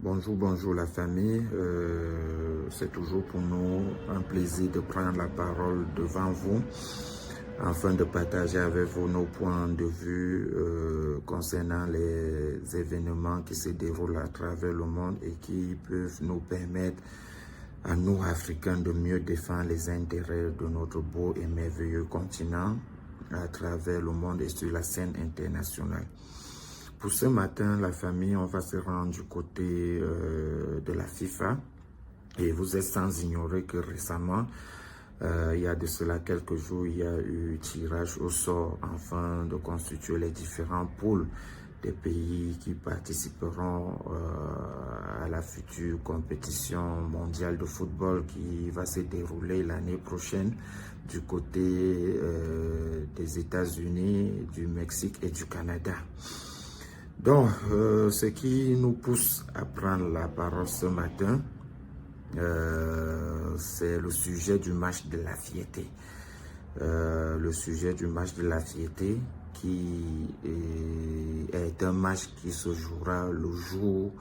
Bonjour la famille. C'est toujours pour nous un plaisir de prendre la parole devant vous afin de partager avec vous nos points de vue concernant les événements qui se déroulent à travers le monde et qui peuvent nous permettre à nous Africains de mieux défendre les intérêts de notre beau et merveilleux continent à travers le monde et sur la scène internationale. Pour ce matin, la famille, on va se rendre du côté de la FIFA. Et vous êtes sans ignorer que récemment, il y a de cela quelques jours, il y a eu tirage au sort afin de constituer les différents pôles des pays qui participeront à la future compétition mondiale de football qui va se dérouler l'année prochaine du côté des États-Unis, du Mexique et du Canada. Donc, ce qui nous pousse à prendre la parole ce matin, c'est le sujet du match de la Fierté. Le sujet du match de la Fierté qui est un match qui se jouera le jour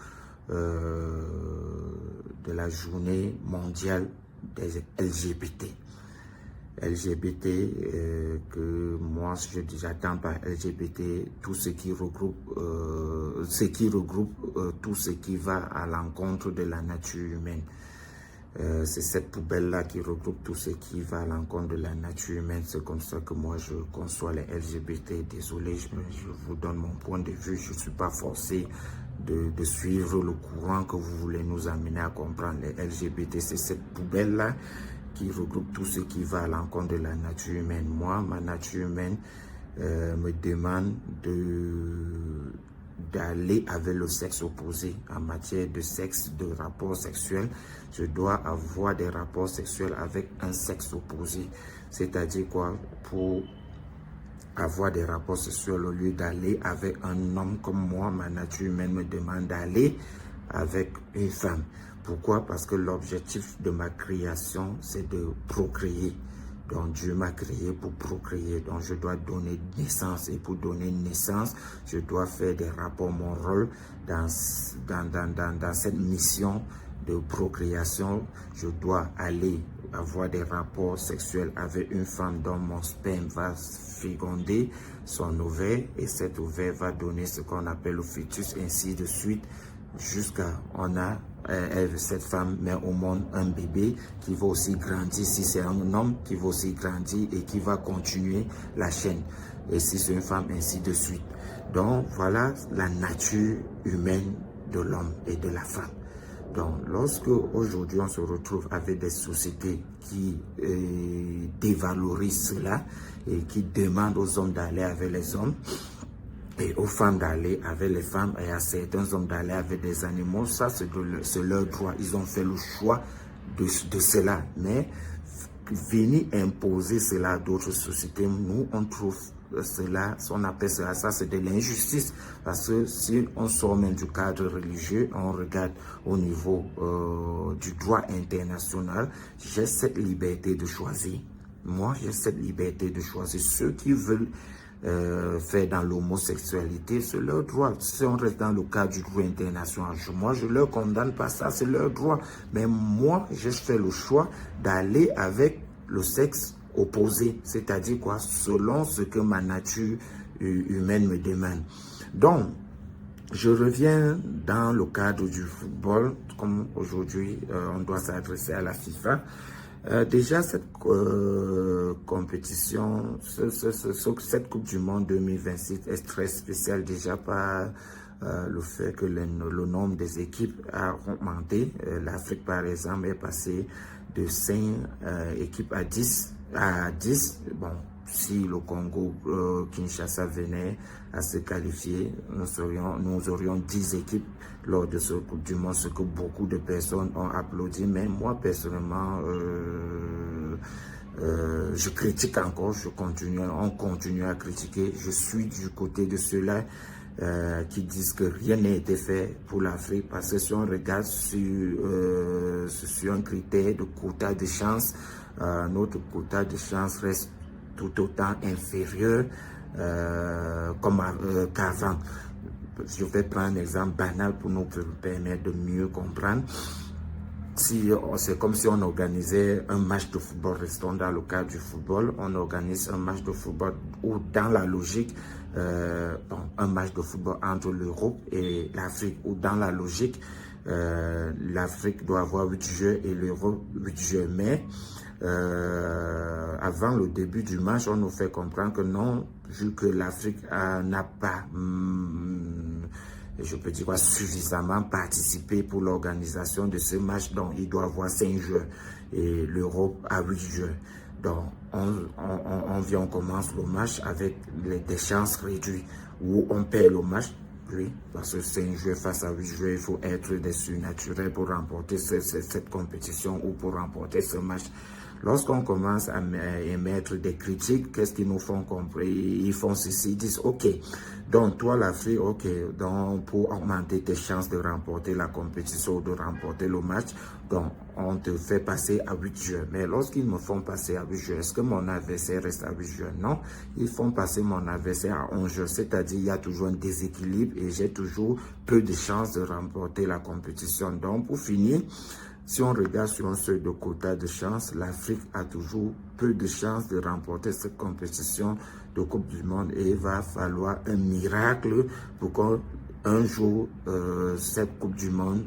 de la journée mondiale des LGBT. Que moi j'attends par LGBT tout ce qui regroupe tout ce qui va à l'encontre de la nature humaine. C'est cette poubelle-là qui regroupe tout ce qui va à l'encontre de la nature humaine. C'est comme ça que moi je conçois les LGBT. Désolé, je vous donne mon point de vue. Je ne suis pas forcé de suivre le courant que vous voulez nous amener à comprendre. Les LGBT, c'est cette poubelle-là qui regroupe tout ce qui va à l'encontre de la nature humaine. Moi, ma nature humaine me demande d'aller avec le sexe opposé. En matière de sexe, de rapport sexuel, je dois avoir des rapports sexuels avec un sexe opposé. C'est-à-dire quoi? Pour avoir des rapports sexuels, au lieu d'aller avec un homme comme moi, ma nature humaine me demande d'aller avec une femme. Pourquoi? Parce que l'objectif de ma création, c'est de procréer. Donc Dieu m'a créé pour procréer. Donc je dois donner naissance. Et pour donner naissance, je dois faire des rapports. Mon rôle dans cette mission de procréation, je dois aller avoir des rapports sexuels avec une femme dont mon sperme va féconder son ovaire. Et cet ovaire va donner ce qu'on appelle le fœtus, ainsi de suite. Jusqu'à cette femme met au monde un bébé qui va aussi grandir. Si c'est un homme, qui va aussi grandir et qui va continuer la chaîne. Et si c'est une femme, ainsi de suite. Donc voilà la nature humaine de l'homme et de la femme. Donc lorsque aujourd'hui on se retrouve avec des sociétés qui dévalorisent cela et qui demandent aux hommes d'aller avec les hommes, et aux femmes d'aller avec les femmes, et à certains hommes d'aller avec des animaux, ça c'est leur droit. Ils ont fait le choix de cela. Mais venir imposer cela à d'autres sociétés, nous on trouve cela, on appelle cela, ça c'est de l'injustice. Parce que si on sort même du cadre religieux, on regarde au niveau du droit international, j'ai cette liberté de choisir. Moi, j'ai cette liberté de choisir. Ceux qui veulent faire dans l'homosexualité, c'est leur droit. Si on reste dans le cadre du droit international, moi je leur condamne pas ça, c'est leur droit. Mais moi, j'ai fait le choix d'aller avec le sexe opposé, c'est-à-dire quoi, selon ce que ma nature humaine me demande. Donc, je reviens dans le cadre du football, comme aujourd'hui on doit s'adresser à la FIFA. Déjà, cette compétition, cette Coupe du Monde 2026 est très spéciale déjà par le fait que le nombre des équipes a augmenté. L'Afrique, par exemple, est passée de 5 équipes à 10. Bon, si le Congo, Kinshasa venait à se qualifier, nous aurions 10 équipes lors de ce Coupe du Monde, ce que beaucoup de personnes ont applaudi. Mais moi, personnellement, je critique encore, on continue à critiquer. Je suis du côté de ceux-là qui disent que rien n'a été fait pour l'Afrique, parce que si on regarde sur un critère de quota de chance, notre quota de chance reste tout autant inférieur qu'avant. je vais prendre un exemple banal pour nous permettre de mieux comprendre. Si c'est comme si on organisait un match de football, restons dans le cadre du football, on organise un match de football où dans la logique, un match de football entre l'Europe et l'Afrique, où dans la logique, l'Afrique doit avoir 8 jeux et l'Europe 8 jeux. Mais avant le début du match, on nous fait comprendre que non, vu que l'Afrique n'a pas, je peux dire quoi, suffisamment participé pour l'organisation de ce match, donc il doit avoir 5 jeux et l'Europe a 8 jeux. Donc on commence le match avec des chances réduites où on perd le match. Oui, parce que 5 jeux face à 8 jeux, il faut être des surnaturels pour remporter cette compétition ou pour remporter ce match. Lorsqu'on commence à émettre des critiques, qu'est-ce qu'ils nous font comprendre? Ils font ceci, ils disent, ok, donc toi l'Afrique, ok, donc pour augmenter tes chances de remporter la compétition ou de remporter le match, donc on te fait passer à 8 jeux. Mais lorsqu'ils me font passer à 8 jeux, est-ce que mon adversaire reste à 8 jeux? Non, ils font passer mon adversaire à 11 jeux, c'est-à-dire il y a toujours un déséquilibre et j'ai toujours peu de chances de remporter la compétition. Donc pour finir, si on regarde sur un seuil de quota de chance, l'Afrique a toujours peu de chances de remporter cette compétition de Coupe du Monde et il va falloir un miracle pour qu'un jour cette Coupe du Monde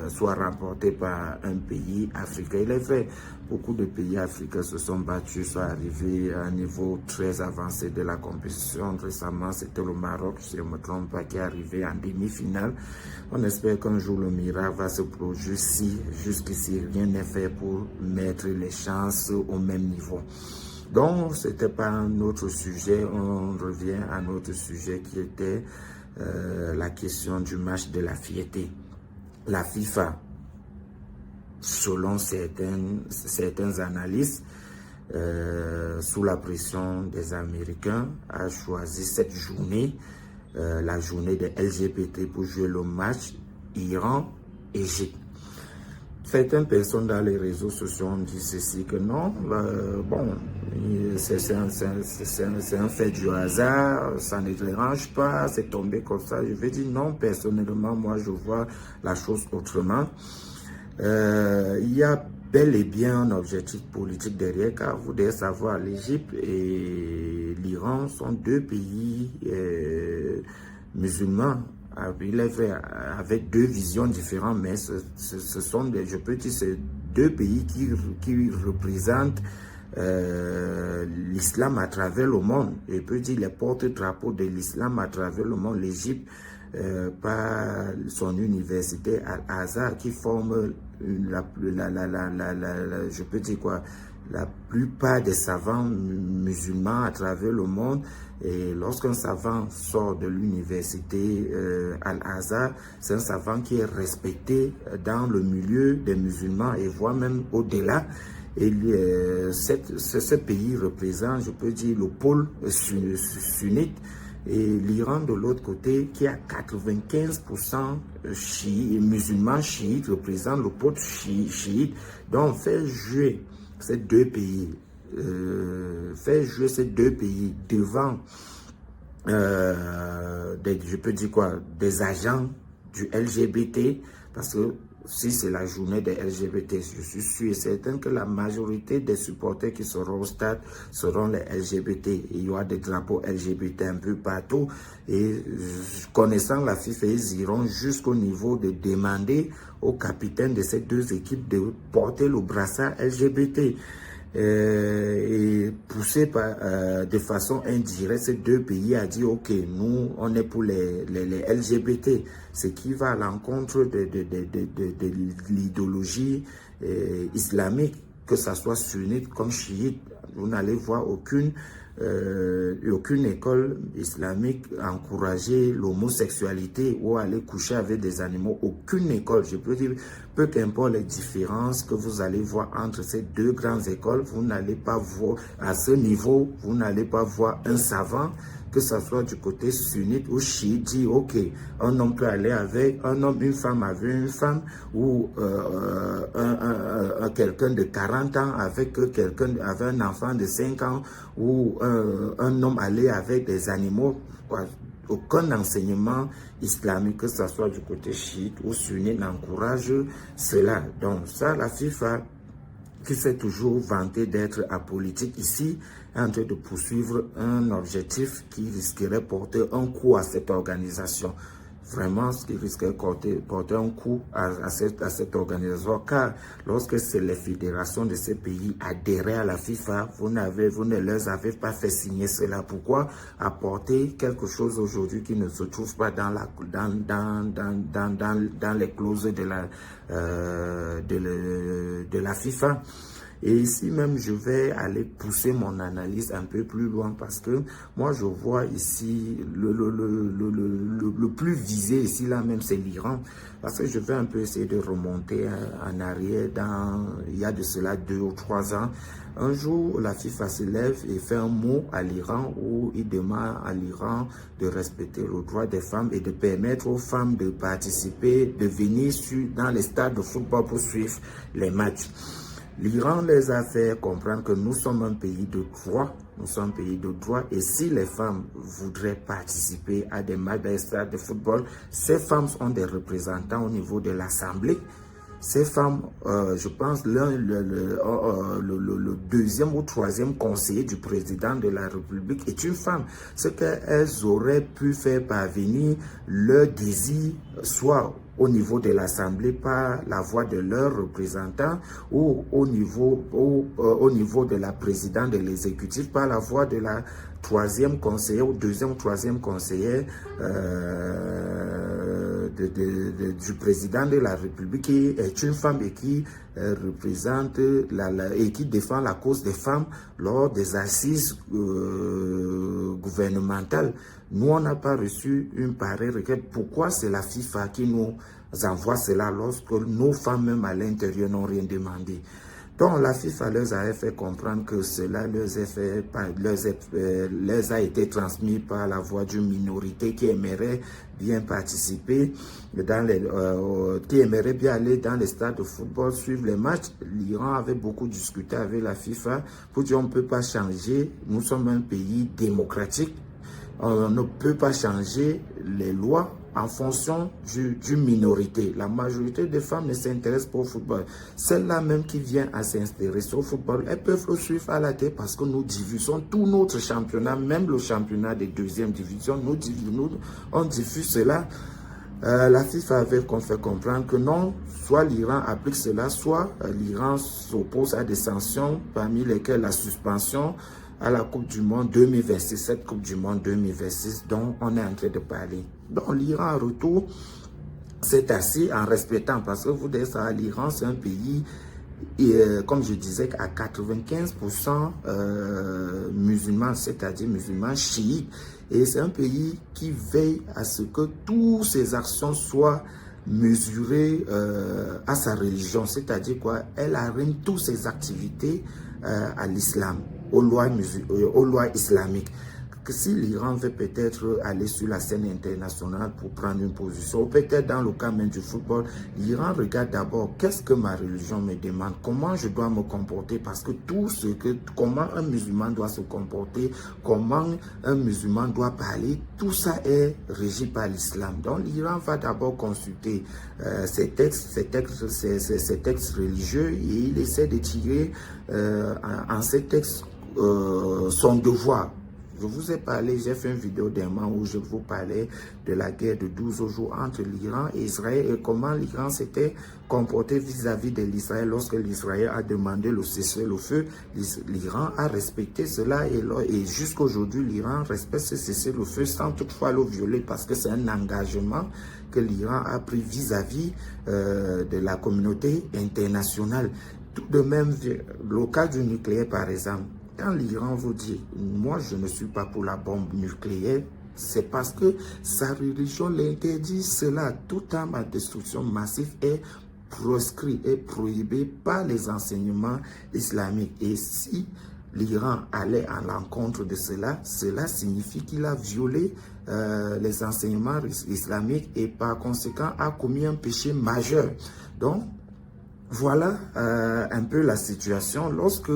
soit remportée par un pays africain. Il est vrai, beaucoup de pays africains se sont battus, sont arrivés à un niveau très avancé de la compétition. Récemment, c'était le Maroc, si je ne me trompe pas, qui est arrivé en demi-finale. On espère qu'un jour le miracle va se produire si jusqu'ici rien n'est fait pour mettre les chances au même niveau. Donc, ce n'était pas un autre sujet. On revient à notre sujet qui était la question du match de la fierté. La FIFA, selon certains analystes, sous la pression des Américains, a choisi cette journée, la journée des LGBT, pour jouer le match Iran-Égypte. Certaines personnes dans les réseaux sociaux ont dit ceci, que non, bon, c'est un fait du hasard, ça ne dérange pas, c'est tombé comme ça. Je vais dire non, personnellement, moi je vois la chose autrement. Il y a bel et bien un objectif politique derrière, car vous devez savoir, l'Égypte et l'Iran sont deux pays musulmans. Il est vrai, avec deux visions différentes, mais ce sont des, je peux dire, c'est deux pays qui représentent l'islam à travers le monde. Je peux dire les porte-drapeaux de l'islam à travers le monde. L'Égypte, par son université Al-Azhar, qui forme je peux dire quoi, la plupart des savants musulmans à travers le monde. Et lorsqu'un savant sort de l'université Al-Azhar, c'est un savant qui est respecté dans le milieu des musulmans et voire même au-delà. Et ce pays représente, je peux dire, le pôle sunnite. Et l'Iran de l'autre côté, qui a 95% musulmans chiites, représente le pôle chiite. Donc, fait jouer ces deux pays, devant, je peux dire quoi, des agents du LGBT, parce que si c'est la journée des LGBT, je suis sûr et certain que la majorité des supporters qui seront au stade seront les LGBT. Il y aura des drapeaux LGBT un peu partout. Et connaissant la FIFA, ils iront jusqu'au niveau de demander au capitaine de ces deux équipes de porter le brassard LGBT. Et poussé de façon indirecte, ces deux pays a dit ok, nous on est pour les LGBT, ce qui va à l'encontre de l'idéologie islamique, que ça soit sunnite comme chiite. Vous n'allez voir aucune école islamique encourager l'homosexualité ou aller coucher avec des animaux. Aucune école, je peux dire, peu qu'importe les différences que vous allez voir entre ces deux grandes écoles, vous n'allez pas voir, à ce niveau, vous n'allez pas voir un savant, que ce soit du côté sunnite ou chiite, dit ok, un homme peut aller avec un homme, une femme avec une femme, ou quelqu'un de 40 ans avec un enfant de 5 ans, ou un homme aller avec des animaux. aucun enseignement islamique, que ce soit du côté chiite ou sunnite, n'encourage cela. Donc ça, la FIFA, qui s'est toujours vanté d'être apolitique ici, est en train de poursuivre un objectif qui risquerait de porter un coup à cette organisation. Vraiment, ce qui risquerait de porter un coup à cette organisation, car lorsque c'est les fédérations de ces pays adhéraient à la FIFA, vous ne leur avez pas fait signer cela. Pourquoi apporter quelque chose aujourd'hui qui ne se trouve pas dans les clauses de la FIFA? Et ici même, je vais aller pousser mon analyse un peu plus loin parce que moi, je vois ici le plus visé ici, là même, c'est l'Iran. Parce que je vais un peu essayer de remonter en arrière il y a de cela 2 ou 3 ans. Un jour, la FIFA se lève et fait un mot à l'Iran où il demande à l'Iran de respecter le droit des femmes et de permettre aux femmes de participer, de venir dans les stades de football pour suivre les matchs. L'Iran les a fait comprendre que nous sommes un pays de droit, et si les femmes voudraient participer à des matchs des stades de football, ces femmes ont des représentants au niveau de l'Assemblée. Ces femmes, je pense, le deuxième ou troisième conseiller du président de la République est une femme. Ce qu'elles auraient pu faire parvenir leur désir, soit au niveau de l'Assemblée par la voix de leurs représentants ou au niveau de la présidente de l'exécutif par la voix de la troisième conseillère ou deuxième ou troisième conseillère du président de la République, qui est une femme et qui représente et qui défend la cause des femmes lors des assises gouvernementales. Nous, on n'a pas reçu une pareille requête. Pourquoi c'est la FIFA qui nous envoie cela lorsque nos femmes, même à l'intérieur, n'ont rien demandé? Donc, la FIFA leur a fait comprendre que cela leur a été transmis par la voix d'une minorité qui aimerait bien participer, qui aimerait bien aller dans les stades de football, suivre les matchs. L'Iran avait beaucoup discuté avec la FIFA pour dire on ne peut pas changer, nous sommes un pays démocratique, on ne peut pas changer les lois en fonction d'une minorité. La majorité des femmes ne s'intéressent pas au football. Celles-là même qui viennent à s'intéresser au football, elles peuvent le suivre à la télé parce que nous diffusons tout notre championnat, même le championnat de deuxième division, on diffuse cela. La FIFA avait fait comprendre que non, soit l'Iran applique cela, soit l'Iran s'oppose à des sanctions, parmi lesquelles la suspension à la Coupe du Monde 2026, cette Coupe du Monde 2026 dont on est en train de parler. Donc l'Iran en retour, c'est assis en respectant, parce que vous dites ça, l'Iran c'est un pays, comme je disais, à 95% musulmans, c'est-à-dire musulmans chiites. Et c'est un pays qui veille à ce que toutes ses actions soient mesurées à sa religion, c'est-à-dire quoi, elle arrête toutes ses activités à l'islam, aux lois islamiques. Que si l'Iran veut peut-être aller sur la scène internationale pour prendre une position, ou peut-être dans le cas même du football, l'Iran regarde d'abord qu'est-ce que ma religion me demande, comment je dois me comporter, parce que comment un musulman doit se comporter, comment un musulman doit parler, tout ça est régi par l'islam. Donc l'Iran va d'abord consulter ces textes religieux, et il essaie de tirer en ces textes son devoir. Je vous ai parlé, j'ai fait une vidéo d'un moment où je vous parlais de la guerre de 12 jours entre l'Iran et Israël et comment l'Iran s'était comporté vis-à-vis de l'Israël lorsque l'Israël a demandé le cessez-le-feu. L'Iran a respecté cela et jusqu'à aujourd'hui, l'Iran respecte ce cessez-le-feu sans toutefois le violer parce que c'est un engagement que l'Iran a pris vis-à-vis de la communauté internationale. Tout de même, le cas du nucléaire par exemple, quand l'Iran vous dit, moi je ne suis pas pour la bombe nucléaire, c'est parce que sa religion l'interdit cela. Toute arme à destruction massive est proscrit et prohibé par les enseignements islamiques. Et si l'Iran allait à l'encontre de cela, cela signifie qu'il a violé les enseignements islamiques et par conséquent a commis un péché majeur. Donc, Voilà un peu la situation. Lorsque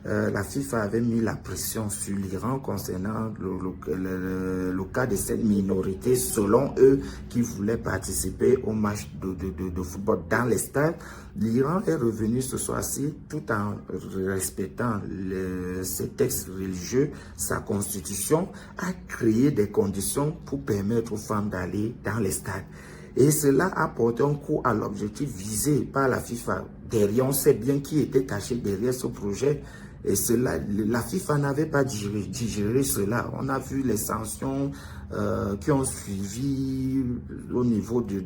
la FIFA avait mis la pression sur l'Iran concernant le cas de cette minorité, selon eux, qui voulaient participer au match de football dans les stades, l'Iran est revenu ce soir-ci tout en respectant ses textes religieux, sa constitution, a créé des conditions pour permettre aux femmes d'aller dans les stades. Et cela a porté un coup à l'objectif visé par la FIFA. Derrière, on sait bien qui était caché derrière ce projet. Et cela, la FIFA n'avait pas digéré cela. On a vu les sanctions qui ont suivi au niveau de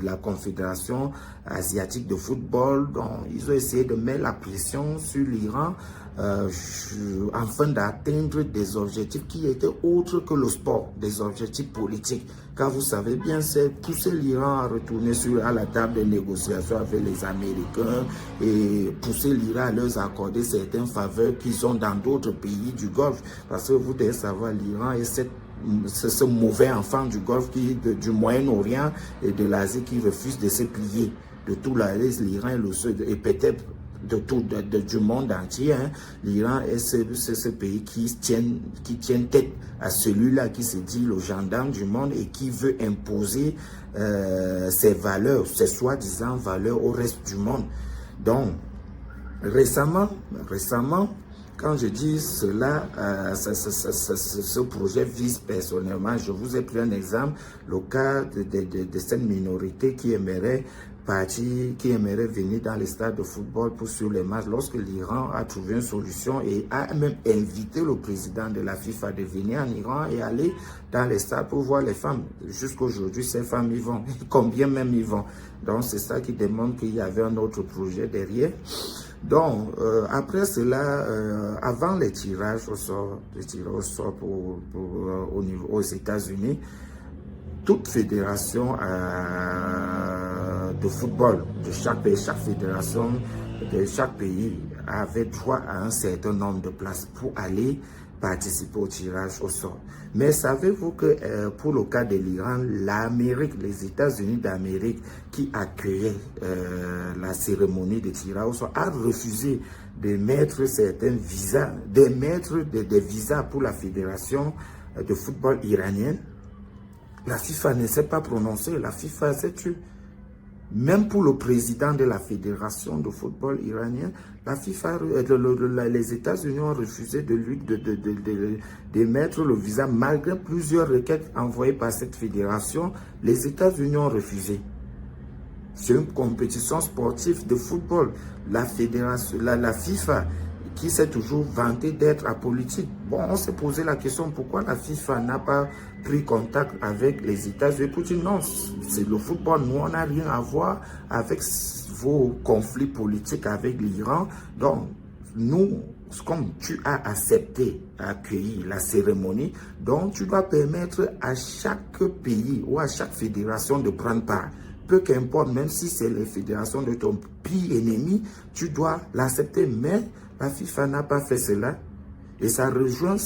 la Confédération asiatique de football. Donc, ils ont essayé de mettre la pression sur l'Iran afin d'atteindre des objectifs qui étaient autres que le sport, des objectifs politiques. Car vous savez bien, c'est pousser l'Iran à retourner à la table des négociations avec les Américains et pousser l'Iran à leur accorder certaines faveurs qu'ils ont dans d'autres pays du Golfe. Parce que vous devez savoir, l'Iran est ce mauvais enfant du Golfe, du Moyen-Orient et de l'Asie qui refuse de se plier. De tout l'Iran est le seul, et peut-être du monde entier, hein. L'Iran est ce pays qui tient tête à celui-là qui se dit le gendarme du monde et qui veut imposer ses valeurs, ses soi-disant valeurs au reste du monde. Donc, récemment, quand je dis cela, ce projet vise personnellement, je vous ai pris un exemple, le cas de cette minorité qui aimerait venir dans les stades de football pour suivre les matchs, lorsque l'Iran a trouvé une solution et a même invité le président de la FIFA de venir en Iran et aller dans les stades pour voir les femmes. Jusqu'aujourd'hui, ces femmes y vont. Combien même y vont? Donc, c'est ça qui démontre qu'il y avait un autre projet derrière. Donc, après cela, avant les tirages au sort, aux États-Unis, toute fédération de football de chaque pays, chaque fédération de chaque pays avait droit à un certain nombre de places pour aller participer au tirage au sort. Mais savez-vous que pour le cas de l'Iran, l'Amérique, les États-Unis d'Amérique qui accueillaient la cérémonie de tirage au sort a refusé de mettre certains visas, des visas pour la fédération de football iranienne. La FIFA ne s'est pas prononcée, la FIFA s'est tue. Même pour le président de la fédération de football iranien, la FIFA, les États-Unis ont refusé de mettre le visa malgré plusieurs requêtes envoyées par cette fédération. Les États-Unis ont refusé. C'est une compétition sportive de football. La FIFA, qui s'est toujours vanté d'être apolitique. Bon, on s'est posé la question pourquoi la FIFA n'a pas pris contact avec les États-Unis pour dire non, c'est le football, nous on n'a rien à voir avec vos conflits politiques avec l'Iran. Donc, nous, comme tu as accepté accueillir la cérémonie, donc tu dois permettre à chaque pays ou à chaque fédération de prendre part. Peu qu'importe, même si c'est les fédérations de ton pire ennemi, tu dois l'accepter. Mais la FIFA n'a pas fait cela. Et ça rejoint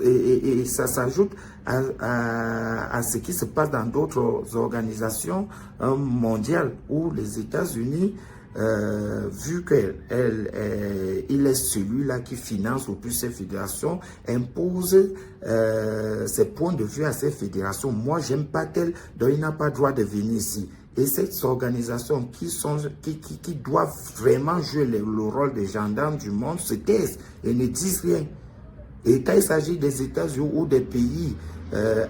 et ça s'ajoute à ce qui se passe dans d'autres organisations mondiales où les États-Unis, vu qu'il est celui-là qui finance le plus ces fédérations, impose ses points de vue à ces fédérations. Moi, j'aime pas tel, donc il n'a pas le droit de venir ici. Et ces organisations qui doivent vraiment jouer le rôle des gendarmes du monde se taisent et ne disent rien. Et quand il s'agit des États-Unis ou des pays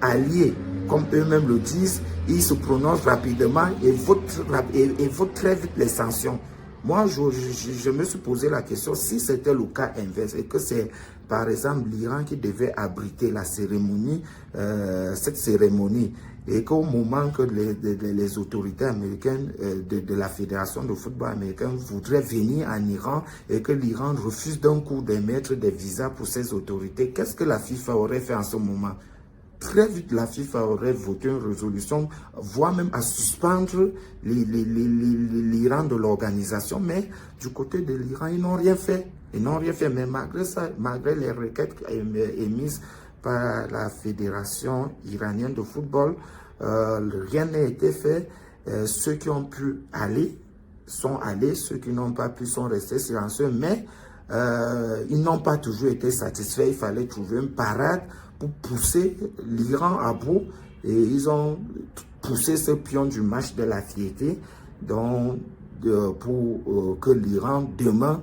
alliés, comme eux-mêmes le disent, ils se prononcent rapidement et votent très vite les sanctions. Moi, je me suis posé la question, si c'était le cas inverse et que c'est par exemple l'Iran qui devait abriter la cérémonie, cette cérémonie, et qu'au moment que les autorités américaines de la Fédération de football américaine voudraient venir en Iran et que l'Iran refuse d'un coup d'émettre des visas pour ces autorités, qu'est-ce que la FIFA aurait fait en ce moment? Très vite, la FIFA aurait voté une résolution, voire même à suspendre l'Iran de l'organisation. Mais du côté de l'Iran, ils n'ont rien fait. Ils n'ont rien fait. Mais malgré ça, malgré les requêtes émises par la Fédération iranienne de football, rien n'a été fait. Ceux qui ont pu aller sont allés, ceux qui n'ont pas pu sont restés silencieux, mais ils n'ont pas toujours été satisfaits. Il fallait trouver une parade pour pousser l'Iran à bout, et ils ont poussé ce pion du match de la fierté pour que l'Iran demain,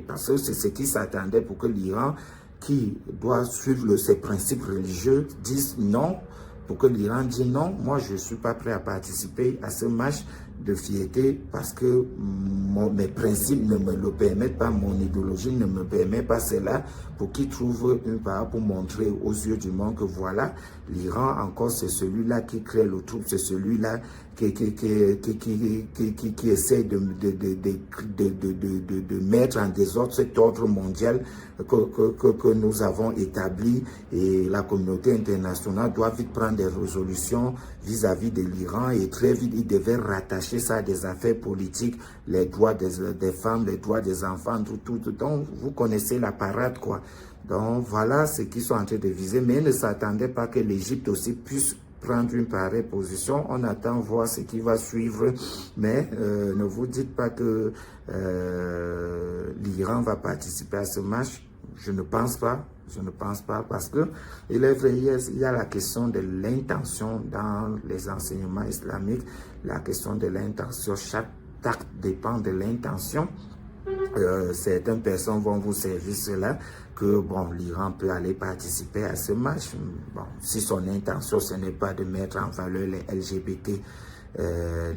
parce que c'est ce qui s'attendait, pour que l'Iran, qui doit suivre ses principes religieux, dise non, pour que l'Iran dise non, moi je ne suis pas prêt à participer à ce match de fierté parce que mes principes ne me le permettent pas, mon idéologie ne me permet pas cela, pour qu'ils trouvent une part pour montrer aux yeux du monde que voilà, l'Iran encore c'est celui-là qui crée le trouble, c'est celui-là qui essaie de mettre en désordre cet ordre mondial que nous avons établi, et la communauté internationale doit vite prendre des résolutions vis-à-vis de l'Iran, et très vite il devait rattacher ça à des affaires politiques, les droits des femmes, les droits des enfants, tout. Donc vous connaissez la parade quoi. Donc voilà ce qu'ils sont en train de viser, mais ils ne s'attendaient pas que l'Égypte aussi puisse prendre une pareille position. On attend voir ce qui va suivre, mais ne vous dites pas que l'Iran va participer à ce match. Je ne pense pas. Je ne pense pas, parce que il est vrai, il y a la question de l'intention dans les enseignements islamiques, la question de l'intention. Chaque acte dépend de l'intention. Certaines personnes vont vous servir cela, que bon, l'Iran peut aller participer à ce match. Bon, si son intention ce n'est pas de mettre en valeur les LGBT,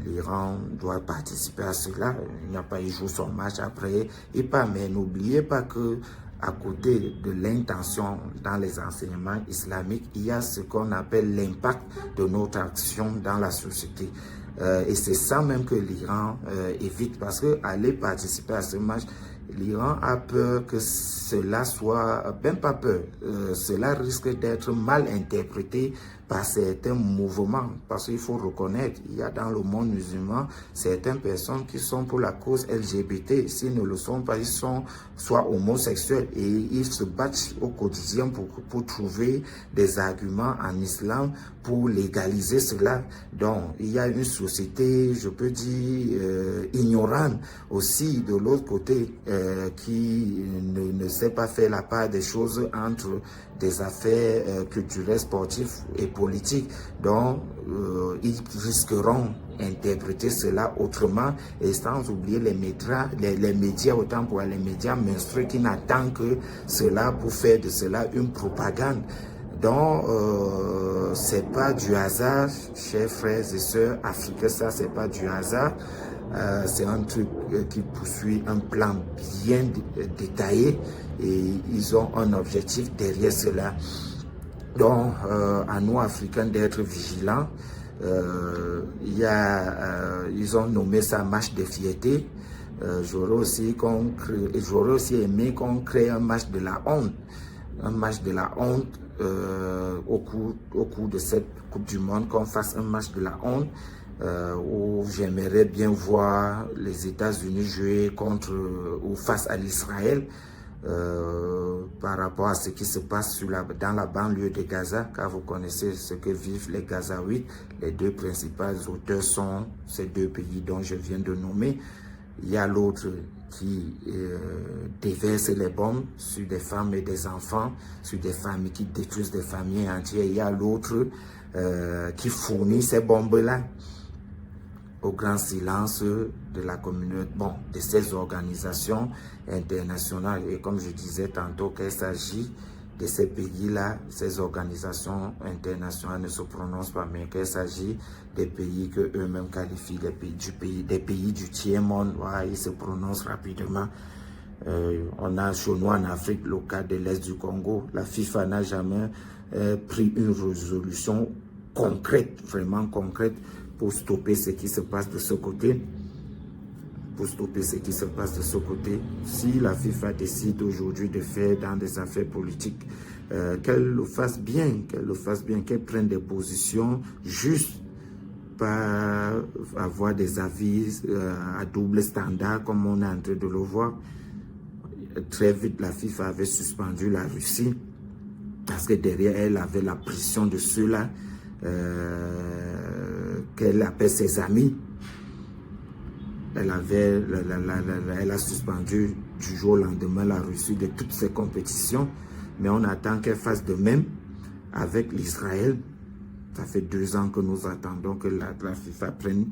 l'Iran doit participer à cela. Il n'a pas, il joue son match après et pas. Mais n'oubliez pas que à côté de l'intention dans les enseignements islamiques, il y a ce qu'on appelle l'impact de notre action dans la société. Et c'est ça même que l'Iran évite, parce que aller participer à ce match, l'Iran a peur que cela soit, même pas peur, cela risque d'être mal interprété par certains mouvements, parce qu'il faut reconnaître, il y a dans le monde musulman certaines personnes qui sont pour la cause LGBT. S'ils ne le sont pas, ils sont soit homosexuels, et ils se battent au quotidien pour trouver des arguments en islam pour légaliser cela. Donc il y a une société, je peux dire, ignorante aussi de l'autre côté, qui ne sait pas faire la part des choses entre des affaires culturelles, sportives et politiques. Donc ils risqueront interpréter cela autrement, et sans oublier les médias, autant pour les médias mainstream qui n'attendent que cela pour faire de cela une propagande. Donc, c'est pas du hasard, chers frères et sœurs africains, ça c'est pas du hasard. C'est un truc qui poursuit un plan bien détaillé, et ils ont un objectif derrière cela. Donc, à nous Africains d'être vigilants. Ils ont nommé ça match de fierté. J'aurais aussi aimé qu'on crée un match de la honte. Un match de la honte au cours de cette Coupe du Monde, qu'on fasse un match de la honte où j'aimerais bien voir les États-Unis jouer ou face à l'Israël par rapport à ce qui se passe dans la banlieue de Gaza, car vous connaissez ce que vivent les Gazaouites. Les deux principaux auteurs sont ces deux pays dont je viens de nommer. Il y a l'autre qui déverse les bombes sur des femmes et des enfants, sur des familles, qui détruisent des familles entières. Il y a l'autre qui fournit ces bombes-là au grand silence de la communauté, bon, de ces organisations internationales. Et comme je disais tantôt, qu'il s'agit de ces pays-là, ces organisations internationales ne se prononcent pas, mais qu'il s'agit des pays que eux-mêmes qualifient des pays du tiers-monde. Voilà, ils se prononcent rapidement. On a chez nous en Afrique le cas de l'Est du Congo. La FIFA n'a jamais pris une résolution concrète, vraiment concrète, pour stopper ce qui se passe de ce côté. Si la FIFA décide aujourd'hui de faire dans des affaires politiques, qu'elle le fasse bien, qu'elle prenne des positions justes, pas avoir des avis à double standard comme on est en train de le voir. Très vite, la FIFA avait suspendu la Russie parce que derrière elle avait la pression de ceux-là qu'elle appelle ses amis. elle a suspendu du jour au lendemain la Russie de toutes ses compétitions. Mais on attend qu'elle fasse de même avec l'Israël. Ça fait 2 ans que nous attendons que la FIFA prenne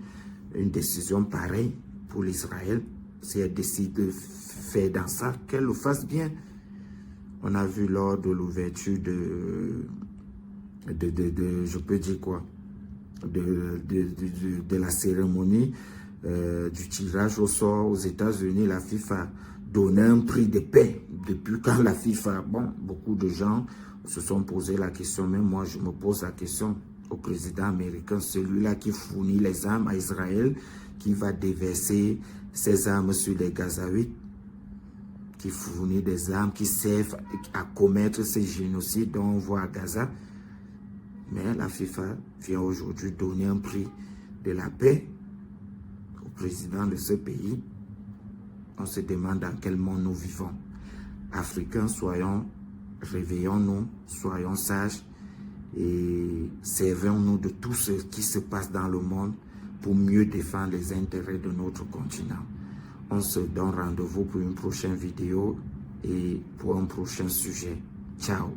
une décision pareille pour l'Israël. Si elle décide de faire dans ça, qu'elle le fasse bien. On a vu lors de l'ouverture je peux dire quoi, de la cérémonie du tirage au sort aux États-Unis, la FIFA donnait un prix de paix. Depuis quand la FIFA, bon, beaucoup de gens se sont posé la question, mais moi je me pose la question au président américain, celui-là qui fournit les armes à Israël, qui va déverser ses armes sur les Gazaouites, qui fournit des armes qui servent à commettre ces génocides dont on voit à Gaza. Mais la FIFA vient aujourd'hui donner un prix de la paix au président de ce pays. On se demande dans quel monde nous vivons. Africains, réveillons-nous, soyons sages et servons-nous de tout ce qui se passe dans le monde pour mieux défendre les intérêts de notre continent. On se donne rendez-vous pour une prochaine vidéo et pour un prochain sujet. Ciao!